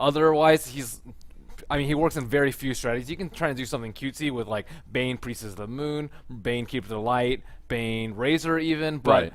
Otherwise, he works in very few strategies. You can try and do something cutesy with like Bane Priestess of the Moon, Bane Keeper of the Light, Bane Razor even, but Right.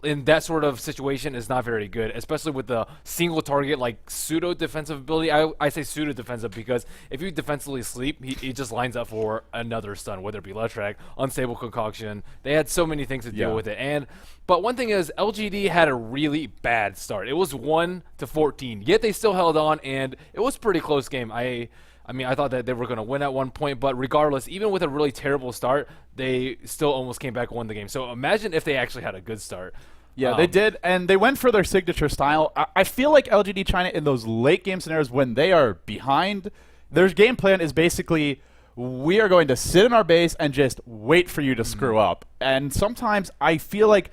in that sort of situation is not very good, especially with the single target like pseudo defensive ability. I say pseudo defensive because if you defensively sleep, he just lines up for another stun, whether it be Letrack, Unstable Concoction. They had so many things to deal with it. But one thing is, LGD had a really bad start. It was 1-14, yet they still held on, and it was a pretty close game. I mean, I thought that they were going to win at one point, but regardless, even with a really terrible start, they still almost came back and won the game. So imagine if they actually had a good start. Yeah, they did, and they went for their signature style. I feel like LGD China in those late game scenarios when they are behind, their game plan is basically, we are going to sit in our base and just wait for you to screw up. And sometimes I feel like,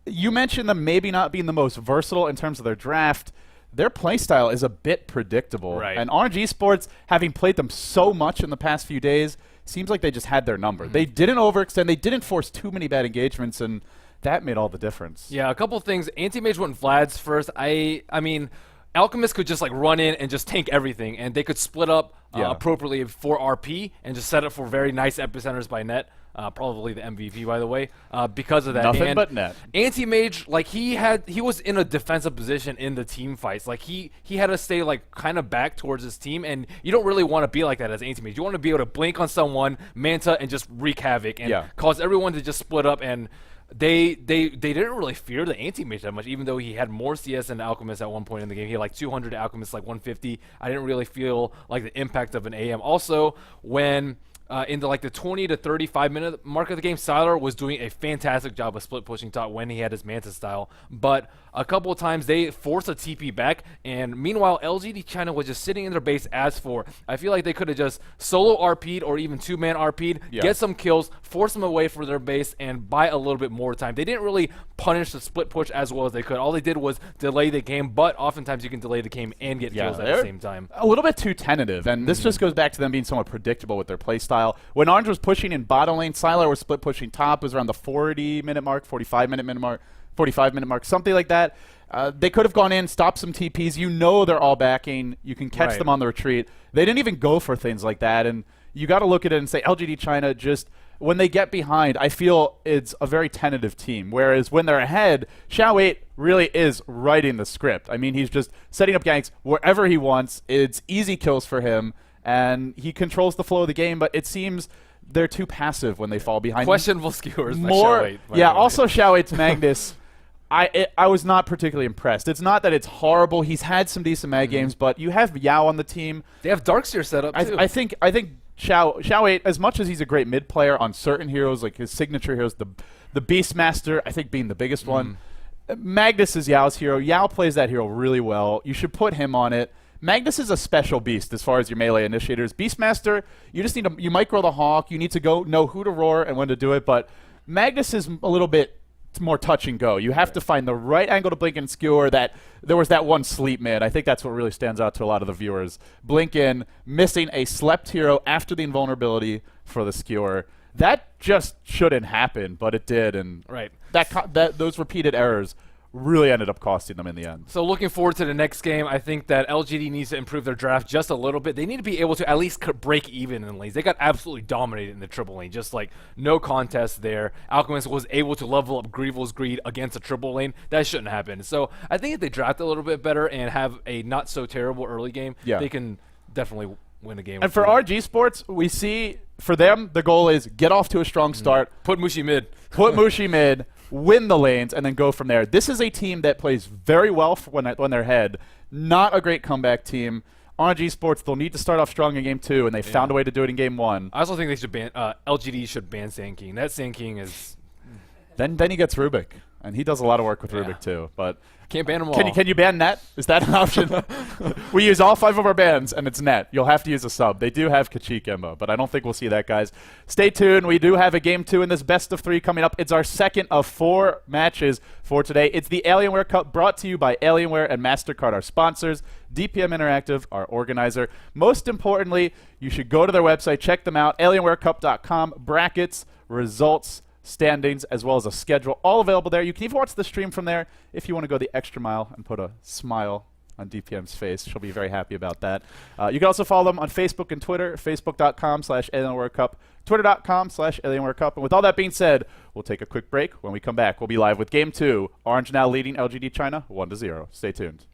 you mentioned them maybe not being the most versatile in terms of their draft. Their playstyle is a bit predictable. Right. And RNG Sports, having played them so much in the past few days, seems like they just had their number. They didn't overextend. They didn't force too many bad engagements, and that made all the difference. Yeah, a couple of things. Anti-Mage went Vlad's first. I mean, Alchemist could just like run in and just tank everything, and they could split up appropriately for RP and just set up for very nice epicenters by net. Probably the MVP, by the way, because of that. Nothing but net. Anti-Mage, like he was in a defensive position in the team fights. Like he had to stay like kind of back towards his team, and you don't really want to be like that as Anti-Mage. You want to be able to blink on someone, Manta, and just wreak havoc and cause everyone to just split up. And they didn't really fear the Anti-Mage that much, even though he had more CS than Alchemist at one point in the game. He had like 200, Alchemist like 150. I didn't really feel like the impact of an AM. Also, when in the 20 to 35 minute mark of the game, Sylar was doing a fantastic job of split pushing top when he had his Manta style. But a couple of times they forced a TP back, and meanwhile LGD China was just sitting in their base as for. I feel like they could have just solo RP'd or even two-man RP'd, get some kills, force them away from their base, and buy a little bit more time. They didn't really punish the split push as well as they could. All they did was delay the game, but oftentimes you can delay the game and get kills at the same time. A little bit too tentative, and this just goes back to them being somewhat predictable with their playstyle. When Orange was pushing in bottom lane, Sylar was split pushing top. It was around the 40-minute mark, 45-minute mark, 45-minute mark, something like that. They could have gone in, stopped some TPs. You know they're all backing. You can catch them on the retreat. They didn't even go for things like that, and you got to look at it and say LGD China just, when they get behind, I feel it's a very tentative team, whereas when they're ahead, Xiao8 really is writing the script. I mean, he's just setting up ganks wherever he wants. It's easy kills for him, and he controls the flow of the game, but it seems they're too passive when they fall behind. Questionable skewers by Xiao8. Yeah, also Xiao8's Magnus, I was not particularly impressed. It's not that it's horrible. He's had some decent mag games, but you have Yao on the team. They have Darkseer set up, too. I think Xiao8, as much as he's a great mid player on certain heroes, like his signature heroes, the Beastmaster, I think being the biggest one. Magnus is Yao's hero. Yao plays that hero really well. You should put him on it. Magnus is a special beast as far as your melee initiators. Beastmaster, you just need to, you micro the Hawk. You need to know who to roar and when to do it. But Magnus is a little bit more touch and go. You have to find the right angle to blink and skewer. That there was that one sleep mid. I think that's what really stands out to a lot of the viewers. Blink in, missing a slept hero after the invulnerability for the skewer. That just shouldn't happen, but it did, and those repeated errors really ended up costing them in the end. So looking forward to the next game, I think that LGD needs to improve their draft just a little bit. They need to be able to at least break even in the lanes. They got absolutely dominated in the triple lane, just like no contest there. Alchemist was able to level up Grievel's Greed against a triple lane. That shouldn't happen. So I think if they draft a little bit better and have a not so terrible early game, they can definitely win a game. And for RG Sports, we see for them the goal is get off to a strong start. Put Mushi mid. Put Mushi mid. Win the lanes, and then go from there. This is a team that plays very well when they're ahead. Not a great comeback team. RNG Sports, they'll need to start off strong in Game 2, and they found a way to do it in Game 1. I also think they should ban LGD should ban Sand King. That Sand King is... Then he gets Rubik, and he does a lot of work with Rubik too. But can't ban them all. Can you ban Net? Is that an option? We use all 5 of our bans, and it's Net. You'll have to use a sub. They do have Kachik Emba, but I don't think we'll see that, guys. Stay tuned. We do have a Game 2 in this best of 3 coming up. It's our second of 4 matches for today. It's the Alienware Cup, brought to you by Alienware and MasterCard, our sponsors. DPM Interactive, our organizer. Most importantly, you should go to their website, check them out, alienwarecup.com, brackets, results, standings, as well as a schedule, all available there. You can even watch the stream from there if you want to go the extra mile and put a smile on DPM's face. She'll be very happy about that. You can also follow them on Facebook and Twitter, facebook.com/Alienware Cup, twitter.com/Alienware Cup. And with all that being said, we'll take a quick break. When we come back, we'll be live with Game 2. Orange now leading LGD China 1-0. Stay tuned.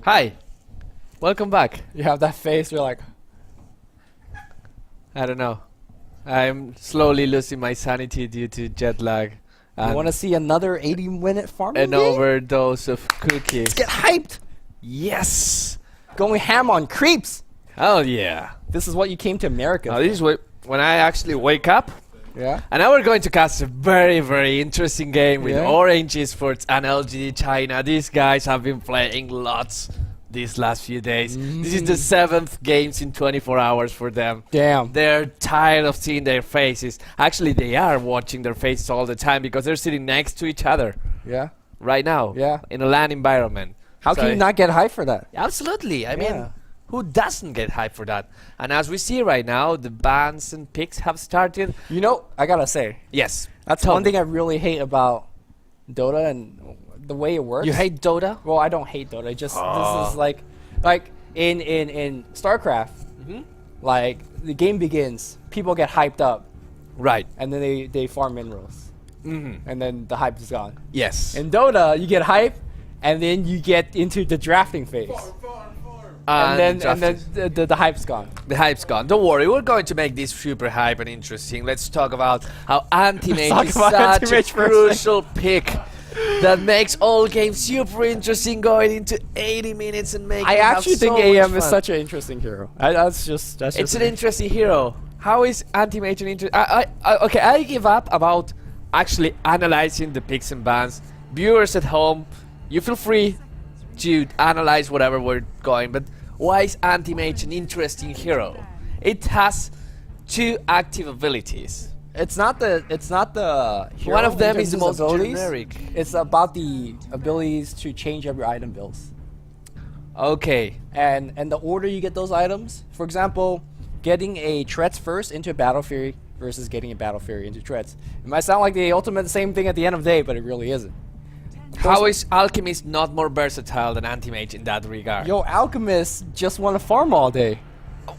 Hi. Welcome back. You have that face. You're like, I don't know. I'm slowly losing my sanity due to jet lag. you want to see another 80-minute farming An game? overdose of cookies. Let's get hyped. Yes. Going ham on creeps. Oh yeah. This is what you came to America Now this is when I actually wake up. Yeah. And now we're going to cast a very, very interesting game with Yeah. Orange Esports and LGD China. These guys have been playing lots these last few days. This is the 7th games in 24 hours for them. Damn. They're tired of seeing their faces. Actually, they are watching their faces all the time because they're sitting next to each other Yeah. right now. Yeah. In a LAN environment. How can you not get hyped for that? Absolutely. I Yeah. mean, who doesn't get hyped for that? And as we see right now, the bans and picks have started. You know, I gotta say, Yes. that's Tell one me. thing I really hate about Dota and the way it works. You hate Dota? Well, I don't hate Dota. Just this is like in StarCraft. Like the game begins, people get hyped up, Right. and then they farm minerals, and then the hype is gone. Yes. In Dota, you get hype, and then you get into the drafting phase, and then the hype's gone. the hype's gone. Don't worry, we're going to make this super hype and interesting. Let's talk about how Anti-Mage Let's is talk about such Anti-Mage a for a crucial pick that makes all games super interesting going into 80 minutes and making I actually think so AM much is fun. such an interesting hero. That's just It's an interesting hero. How is Anti-Mage an interesting... Okay, I give up about actually analyzing the picks and bans. Viewers at home, you feel free to analyze whatever we're going, but why is Anti-Mage an interesting hero? It has 2 active abilities. It's not the hero One of in them terms is the of most abilities. generic. It's about the abilities to change up your item builds Okay. and the order you get those items. For example, getting a Treads first into a Battle Fury versus getting a Battle Fury into Treads. It might sound like the ultimate same thing at the end of the day, but it really isn't. How is Alchemist not more versatile than Anti-Mage in that regard? Yo, Alchemist just want to farm all day.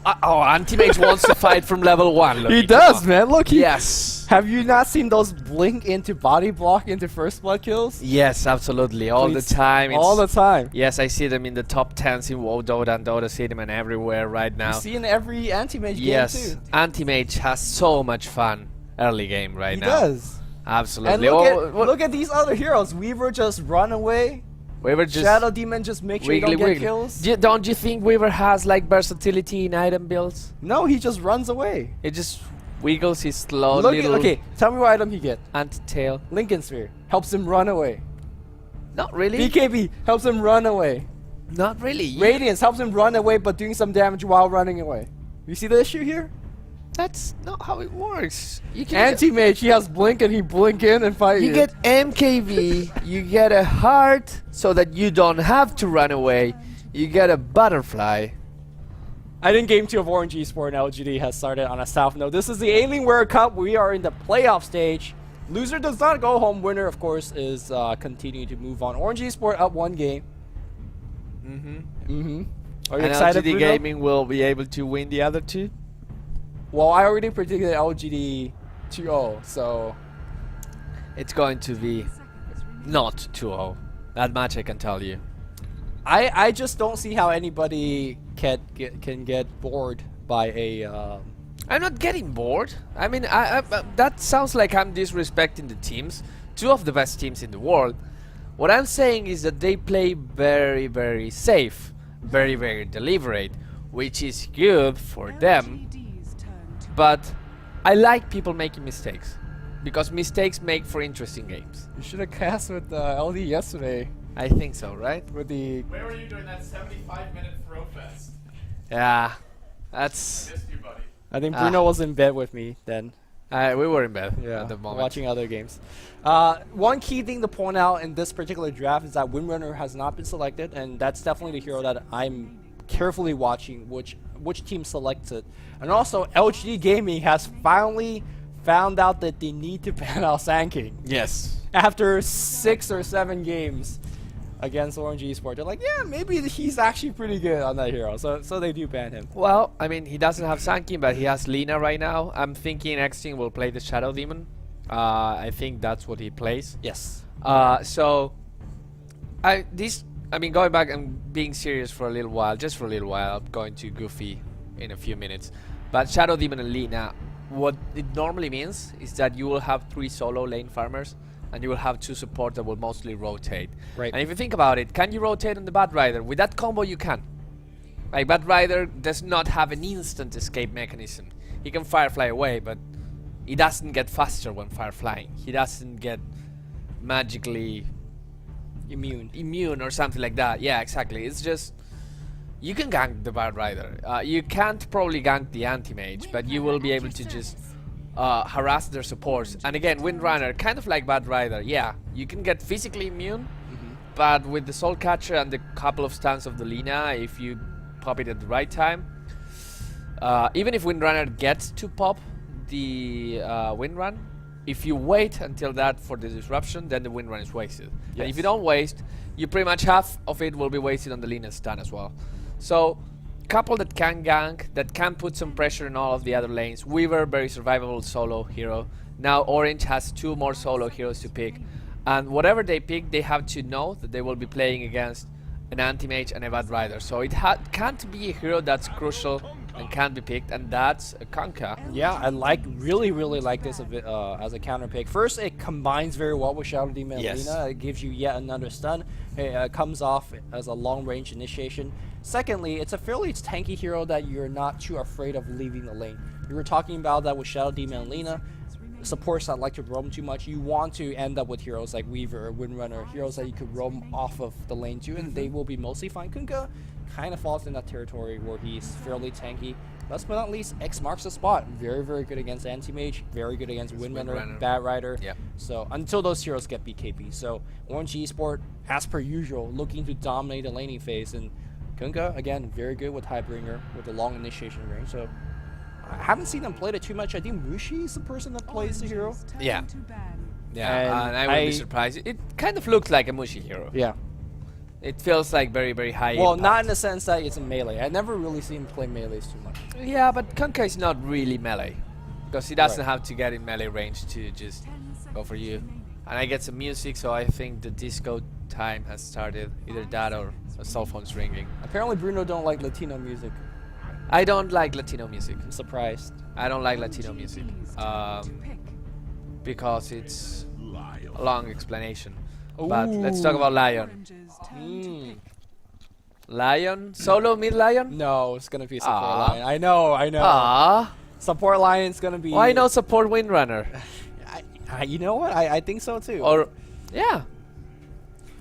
Anti-Mage wants to fight from level 1. Look, He come does, on. man. Look, Yes. Have you not seen those blink into body block into first blood kills? Yes, absolutely. All the Please. time. All the time. Yes, I see them in the top 10s in WoW, Dota, and Dota Cinnamon everywhere right now. You see in every anti-mage Yes, game too. Anti-Mage has so much fun early game right He now. does. Absolutely. And Oh, look at these other heroes. Weaver just run away. we were just Shadow Demon just make sure you don't get kills. Don't you think Weaver has like versatility in item builds? No, he just runs away. It just wiggles his slow Look little okay, tell me what item he get. anti-tail. Lincoln Sphere helps him run away. Not really. BKB helps him run away. Not really. Radiance helps him run away but doing some damage while running away. You see the issue here? That's not how it works. You can Anti-mage, he has blink and he blink in and fight You get MKV, you get a heart so that you don't have to run away. You get a butterfly. I think Game 2 of Orange Esports and LGD has started on a south note. This is the Alienware Cup. We are in the playoff stage. Loser does not go home. Winner, of course, is continuing to move on. Orange Esports up 1 game. Are you And excited, LGD Bruno? Gaming will be able to win the other 2. Well, I already predicted LGD 2-0, so... It's going to be not 2-0. That much I can tell you. I just don't see how anybody can get bored by a... I'm not getting bored. I mean, that sounds like I'm disrespecting the teams. 2 of the best teams in the world. What I'm saying is that they play very, very safe. Very, very deliberate. Which is good for them. But I like people making mistakes. Because mistakes make for interesting games. You should have cast with LD yesterday. I think so, right? With the... Where were you during that 75-minute throw fest? Yeah. That's... Missed you, buddy. I think Bruno was in bed with me then. we were in bed Yeah, at the moment. watching other games. One key thing to point out in this particular draft is that Windrunner has not been selected, and that's definitely the hero that I'm carefully watching which team selects it. And also, LGD Gaming has finally found out that they need to ban out Sand King. Yes. After 6 or 7 games against Orange Esports, they're like, yeah, maybe he's actually pretty good on that hero. So they do ban him. Well, I mean, he doesn't have Sankin, but he has Lina right now. I'm thinking next team will play the Shadow Demon. I think that's what he plays. Yes. So, this I mean, going back and being serious for a little while, just for a little while, I'm going to Goofy in a few minutes. But Shadow Demon and Lina, what it normally means is that you will have 3 solo lane farmers, and you will have 2 support that will mostly rotate. Right. And if you think about it, can you rotate on the Bat Rider? With that combo, you can. Like, Bat Rider does not have an instant escape mechanism. He can Firefly away, but he doesn't get faster when Fireflying. He doesn't get magically immune or something like that. Yeah, exactly. It's just you can gank the Bad Rider. You can't probably gank the anti-mage, but you will be able to just harass their supports. And again, Windrunner, kind of like Bad Rider. Yeah, you can get physically immune, but with the Soul Catcher and the couple of stuns of the Lina, if you pop it at the right time, even if Windrunner gets to pop the Windrun, if you wait until that for the disruption, then the Windrun is wasted. Yes. And if you don't waste, you pretty much half of it will be wasted on the Lina's stun as well. So, couple that can gank, that can put some pressure in all of the other lanes. Weaver, very survivable solo hero. Now Orange has 2 more solo heroes to pick. And whatever they pick, they have to know that they will be playing against an anti-mage and a Bad Rider. So it can't be a hero that's crucial and can't be picked, and that's a Kunkka. Yeah, I really like this a bit, as a counter pick. First, it combines very well with Shadow Demon and Lina. It gives you yet another stun. It comes off as a long-range initiation. Secondly, it's a fairly tanky hero that you're not too afraid of leaving the lane. You were talking about that with Shadow Demon and Lina. Supports that like to roam too much, you want to end up with heroes like Weaver or Windrunner, heroes that you could roam off of the lane to, and they will be mostly fine. Kunkka kind of falls in that territory where he's fairly tanky. Last but not least, X marks the spot. Very good against Anti-Mage, very good against Windrunner, Bat Rider. Yeah. So until those heroes get BKB. So Orange Esport, as per usual, looking to dominate the laning phase, and Kunkka, again, very good with Highbringer, with the long initiation range. So I haven't seen them play it too much. I think Mushi is the person that plays the hero. Yeah. Yeah, and I wouldn't be surprised. It kind of looks like a Mushi hero. Yeah. It feels like very high Well, impact. not in the sense that it's in melee. I never really see him play melees too much. Yeah, but Kunkka is not really melee, because he doesn't have to get in melee range to just go for you. And I get some music, so I think the disco time has started. Either that or a cell phone's ringing. Apparently Bruno don't like Latino music. I don't like Latino music. I'm surprised. I don't like Latino music because it's a long explanation. But let's talk about Lion. Lion? Solo mid Lion? No, it's gonna be a support Aw. line. I know. Ah, Support lion's gonna be. why no support Windrunner? You know what? I think so too. Or, yeah.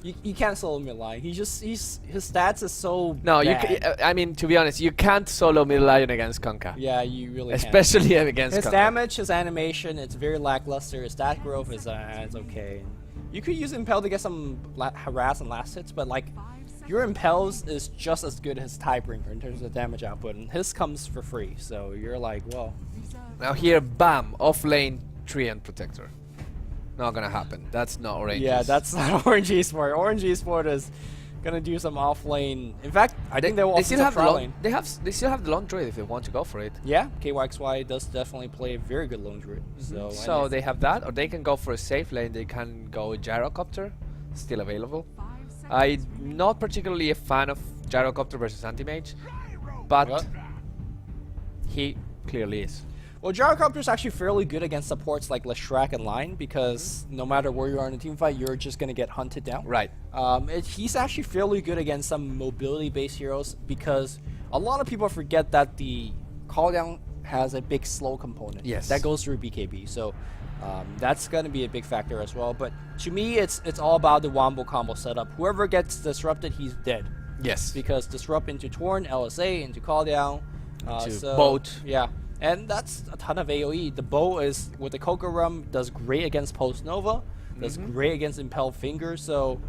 You can't solo mid line. His stats is so. No, bad. I mean, to be honest, you can't solo mid Lion against Kunkka. Yeah, you really can't. Especially against His Kunkka. damage, his animation, it's very lackluster. His stat growth is it's okay. You could use Impel to get some harass and last hits, but like your Impels is just as good as Tidebringer in terms of damage output, and his comes for free. So you're like, well, Now here, bam, off lane Treant Protector. Not gonna happen. That's not Orange. yeah, that's not Orange Esport. Orange Esport is gonna do some off lane. In fact, I think they will also still have the trial long, lane. they still have the long druid if they want to go for it. Yeah, KYXY does definitely play a very good lone druid. So they have that, or they can go for a safe lane. They can go Gyrocopter, still available. I'm not particularly a fan of Gyrocopter versus Anti-Mage, but What? he clearly is. Well, Gyrocopter is actually fairly good against supports like Leshrac and Line, because no matter where you are in a team fight, you're just gonna get hunted down. Right. He's actually fairly good against some mobility-based heroes, because a lot of people forget that the cooldown has a big slow component. Yes. That goes through BKB, so that's gonna be a big factor as well. But to me, it's all about the wombo combo setup. Whoever gets disrupted, he's dead, Yes. because disrupt into Torn, LSA, into cooldown, To boat. Yeah. And that's a ton of AoE. The bow is, with the Coca Rum, does great against Post Nova, does great against Impel Finger, so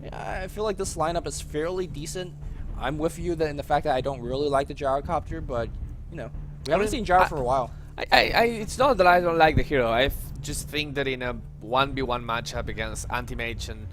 yeah, I feel like this lineup is fairly decent. I'm with you in the fact that I don't really like the Gyrocopter, but, you know, we haven't seen Gyro for a while. It's not that I don't like the hero. I just think that in a 1v1 matchup against Anti-Mage and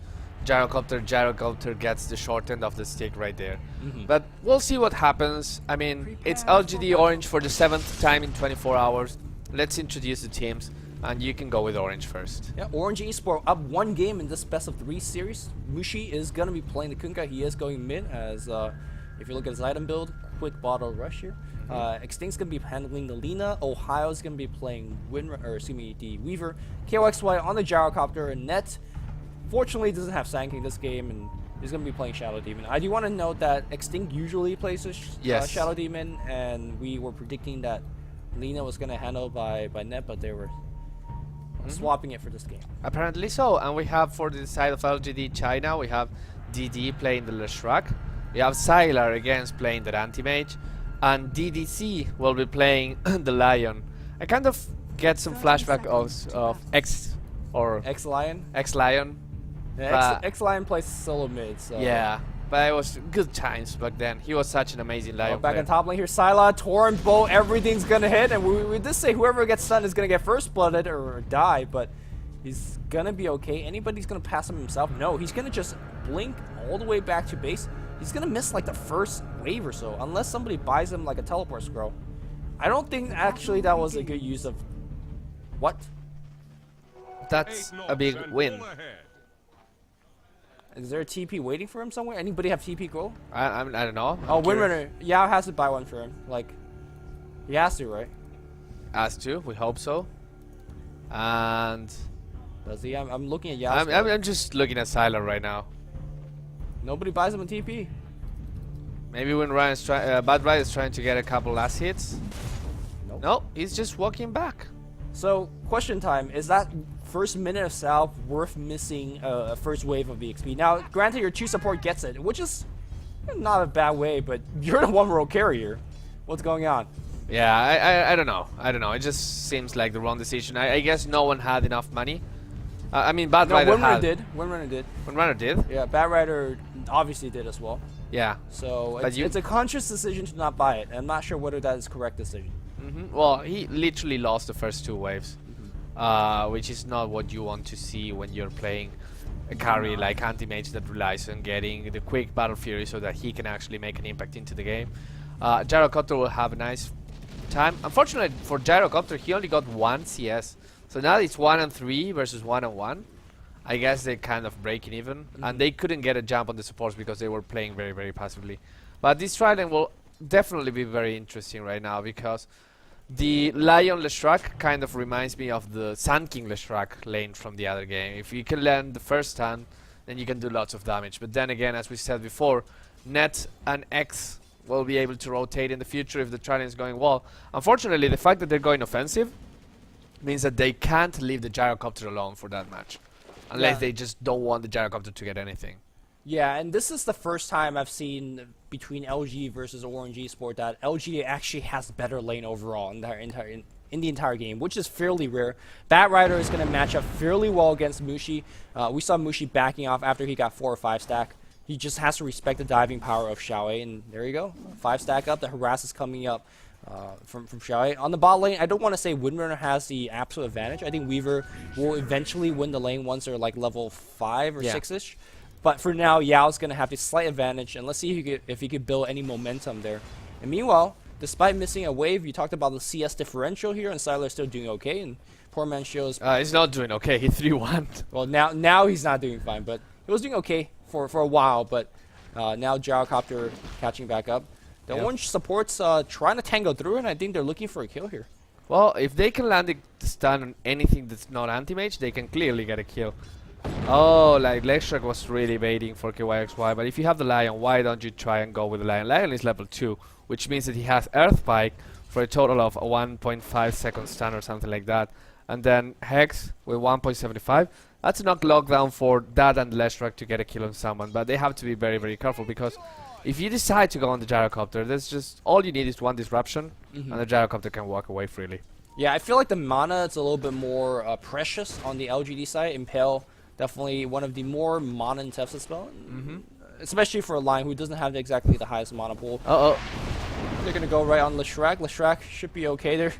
Gyrocopter gets the short end of the stick right there. But we'll see what happens. I mean, it's LGD Orange for the 7th time in 24 hours. Let's introduce the teams. and you can go with orange first. Yeah, Orange Esport up 1 game in this best of 3 series. Mushi is going to be playing the Kunkka. He is going mid as, if you look at his item build, quick bottle rush here. Extinct's going to be handling the Lina. Ohio's going to be playing the Weaver. KYXY on the Gyrocopter and Net. Fortunately, doesn't have Sanking this game, and he's going to be playing Shadow Demon. I do want to note that Extinct usually plays Shadow Demon, and we were predicting that Lina was going to handle by Net, but they were swapping it for this game. Apparently so. And we have for the side of LGD China, we have DD playing the Leshrac. We have Sylar against playing the Anti-Mage. And DDC will be playing the Lion. I kind of get some flashback of X-Lion? X-Lion. Yeah, X-Lion plays solo mid, so... Yeah, but it was good times back then. He was such an amazing Lion back player. on top lane here, Syla, Torrent Bow, everything's gonna hit, and we did say whoever gets stunned is gonna get first blooded or die, but he's gonna be okay. Anybody's gonna pass him himself? No, he's gonna just blink all the way back to base. He's gonna miss like the first wave or so, unless somebody buys him like a teleport scroll. I don't think actually that was a good use of... What? That's a big win. Is there a TP waiting for him somewhere? Anybody have TP goal? I don't know. Oh, Windrunner. Yao has to buy one for him. Like, he has to, right? Has to. We hope so. And Does he? I'm looking at Yao. I'm just looking at Sylar right now. Nobody buys him a TP. Maybe when Ryan's Bad Ryan is trying to get a couple last hits. Nope. No, he's just walking back. So, question time. Is that first minute of Salve worth missing a first wave of EXP? Now, granted, your 2 support gets it, which is not a bad way, but you're the 1 row carrier. What's going on? Yeah, I don't know. I don't know. It just seems like the wrong decision. I guess no one had enough money. I mean, Bad Rider had. Windrunner did. Windrunner did? Yeah, Bad Rider obviously did as well. Yeah. So it's a conscious decision to not buy it. I'm not sure whether that is correct decision. Well, he literally lost the first 2 waves, which is not what you want to see when you're playing a carry like Anti-Mage that relies on getting the quick Battle Fury so that he can actually make an impact into the game. Gyrocopter will have a nice time. Unfortunately for Gyrocopter, he only got 1 CS. So now it's 1 and 3 versus 1 and 1. I guess they're kind of breaking even, and they couldn't get a jump on the supports because they were playing very, very passively. But this trialing will definitely be very interesting right now because the Lion Leshrac kind of reminds me of the Sun King Leshrac lane from the other game. If you can land the first stun, then you can do lots of damage. But then again, as we said before, Net and X will be able to rotate in the future if the trialing is going well. Unfortunately, the fact that they're going offensive means that they can't leave the Gyrocopter alone for that match. Unless they just don't want the Gyrocopter to get anything. Yeah, and this is the first time I've seen between LG versus Orange Esport that LG actually has better lane overall in the entire game, which is fairly rare. Bat Rider is going to match up fairly well against Mushi. We saw Mushi backing off after he got 4 or 5 stack. He just has to respect the diving power of Xiaowei, and there you go. 5 stack up, the harass is coming up from Xiaowei. On the bot lane, I don't want to say Windrunner has the absolute advantage. I think Weaver will eventually win the lane once they're like level 5 or 6-ish. But for now, Yao's going to have the slight advantage, and let's see if he could build any momentum there. And meanwhile, despite missing a wave, you talked about the CS differential here, and Sylar's still doing okay, and poor man shows... he's not doing okay, he 3-1. Well, now he's not doing fine, but he was doing okay for a while, but now Gyrocopter catching back up. The Orange support's trying to tango through, and I think they're looking for a kill here. Well, if they can land the stun on anything that's not anti-mage, they can clearly get a kill. Oh, like Leshrac was really baiting for KYXY, but if you have the Lion, why don't you try and go with the Lion? Lion is level 2, which means that he has Earth Spike for a total of a 1.5 second stun or something like that. And then Hex with 1.75. That's enough lockdown for that and Leshrac to get a kill on someone, but they have to be very, very careful because if you decide to go on the Gyrocopter, there's just all you need is 1 disruption, and the Gyrocopter can walk away freely. Yeah, I feel like the mana is a little bit more precious on the LGD side. Impale, definitely one of the more mana-intensive spells, especially for a line who doesn't have exactly the highest mana pool. They're gonna go right on Leshrac. Leshrac should be okay there.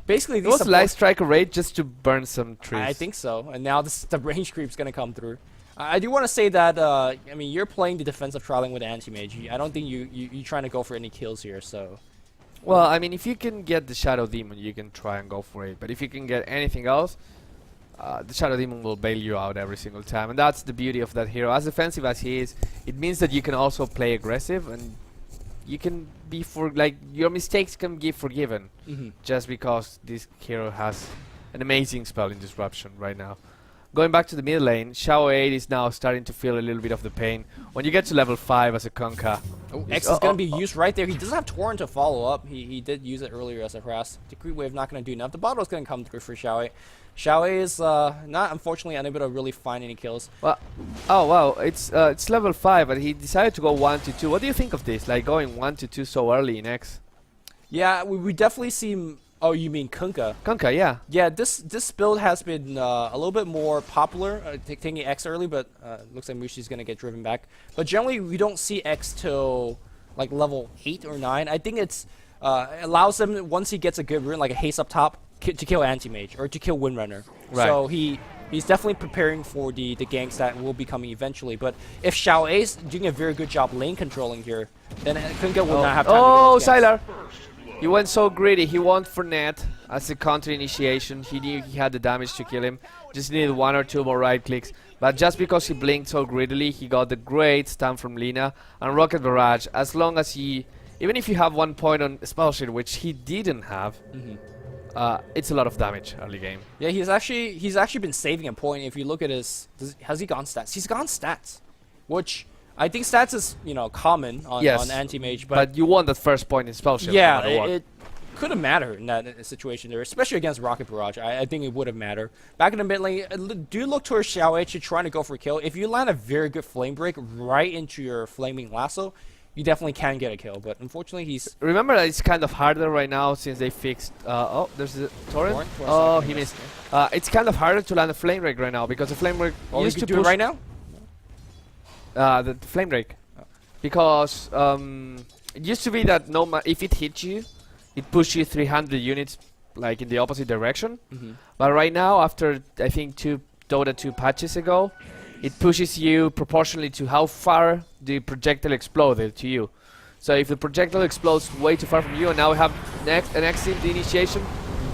Basically, it was Light Striker raid just to burn some trees. I think so, and now the range creep's gonna come through. I do want to say that, I mean, you're playing the defensive trialing with Anti-Mage. I don't think you're trying to go for any kills here, so... Well, I mean, if you can get the Shadow Demon, you can try and go for it. But if you can get anything else, the Shadow Demon will bail you out every single time. And that's the beauty of that hero. As defensive as he is, it means that you can also play aggressive and you can be your mistakes can be forgiven just because this hero has an amazing spell in Disruption right now. Going back to the mid lane, Xiao 8 is now starting to feel a little bit of the pain. When you get to level 5 as a Kunkka, X is going to be used right there. He doesn't have Torrent to follow up. He did use it earlier as a harass. Decree Wave not going to do enough. The bottle is going to come through for Xiao 8. Xiao 8 is not, unfortunately, unable to really find any kills. well, oh wow, it's level 5, but he decided to go 1 to 2. What do you think of this? Like going 1 to 2 so early in X? Yeah, we definitely see... Oh, you mean Kunkka? Kunkka, yeah. Yeah, this build has been a little bit more popular, taking X early, but looks like Mushi's going to get driven back. But generally, we don't see X till like level 8 or 9. I think it's allows him, once he gets a good rune, like a haste up top, to kill Anti-Mage or to kill Windrunner. Right. So he's definitely preparing for the ganks that will be coming eventually. But if Xiao Ace doing a very good job lane controlling here, then Kunkka will not have time to get those ganks. Sylar! He went so greedy. He went for net as a counter initiation. He knew he had the damage to kill him. Just needed 1 or 2 more right clicks. But just because he blinked so greedily, he got the great stun from Lina and Rocket Barrage. As long as even if you have 1 point on spell shield, which he didn't have, it's a lot of damage early game. Yeah, he's actually been saving a point. If you look at has he gone stats? He's gone stats, which I think stats is common on Anti-Mage, but you want that first point in spell shield. Yeah, no matter what. it could have mattered in that situation there, especially against Rocket Barrage. I think it would have mattered. Back in the mid lane, do look towards Xiao H trying to go for a kill. If you land a very good Flame Break right into your Flaming Lasso, you definitely can get a kill. But unfortunately, he's... Remember that it's kind of harder right now since they fixed... oh, there's a Torrent. Oh, he missed. It's kind of harder to land a Flame Break right now because the Flame Break used to do push... it right now? The Flame Break. Because it used to be that if it hits you, it pushes you 300 units like in the opposite direction. But right now, after I think Dota 2 patches ago, it pushes you proportionally to how far the projectile exploded to you. So if the projectile explodes way too far from you, and now we have an X in the initiation,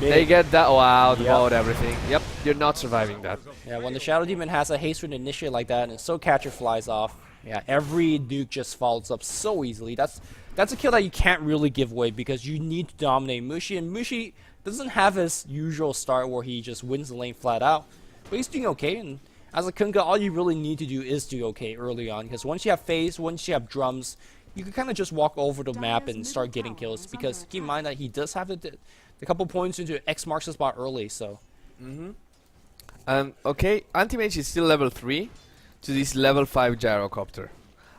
they get that. Wow, the mode, everything. Yep, you're not surviving that. Yeah, when the Shadow Demon has a haste rune initiate like that, and Soul Catcher flies off, yeah, every nuke just follows up so easily. That's a kill that you can't really give away because you need to dominate Mushi, and Mushi doesn't have his usual start where he just wins the lane flat out, but he's doing okay. And as a Kunkka, all you really need to do is do okay early on, because once you have phase, once you have drums, you can kind of just walk over the map and start getting kills, because keep in mind that he does have the couple points into X marks the spot early, so. Okay, Anti-Mage is still level 3 to this level 5 Gyrocopter.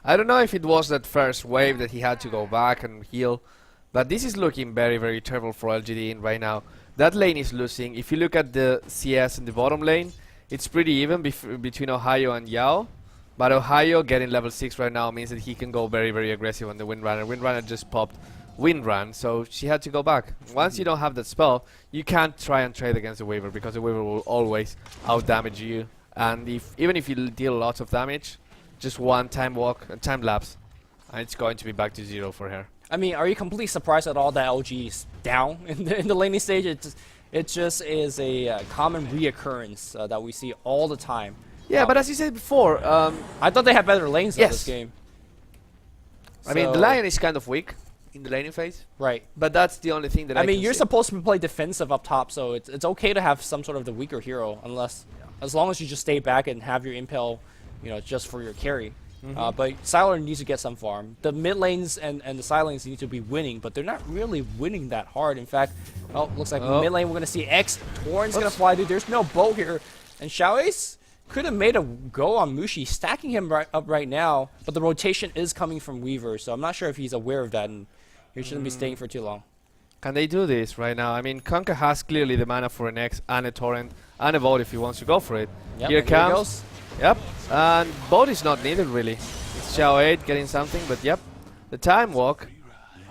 I don't know if it was that first wave that he had to go back and heal, but this is looking very, very terrible for LGD.int right now. That lane is losing. If you look at the CS in the bottom lane, it's pretty even between Ohio and Yao, but Ohio getting level 6 right now means that he can go very, very aggressive on the Windrunner. Windrunner just popped Windrun, so she had to go back. Once you don't have that spell, you can't try and trade against the Weaver, because the Weaver will always out-damage you. And even if you deal lots of damage, just one time walk, time lapse, and it's going to be back to 0 for her. I mean, are you completely surprised at all that LG is down in the laning stage? It just is a common reoccurrence that we see all the time. Yeah, but as you said before, I thought they had better lanes in this game. I mean, the Lion is kind of weak in the laning phase. Right. But that's the only thing that I mean, you're see. supposed to play defensive up top, so it's okay to have some sort of the weaker hero, as long as you just stay back and have your impel, just for your carry. But Sylar needs to get some farm. The mid lanes and the side lanes need to be winning, but they're not really winning that hard. In fact, looks like mid lane we're going to see X. Torrent's going to fly through. There's no bow here. And Xiao Ace could have made a go on Mushi, stacking him up right now, but the rotation is coming from Weaver, so I'm not sure if he's aware of that, and he shouldn't be staying for too long. Can they do this right now? I mean, Kunkka has clearly the mana for an X and a Torrent and a Vote if he wants to go for it. Yep, Here comes. Yep, and Vote is not needed really. It's Xiao 8 getting something, but yep. The time walk.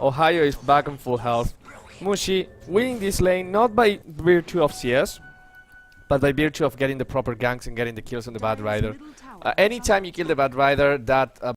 Ohio is back on full health. Mushi winning this lane not by virtue of CS, but by virtue of getting the proper ganks and getting the kills on the Bad Rider. Anytime you kill the Bad Rider, that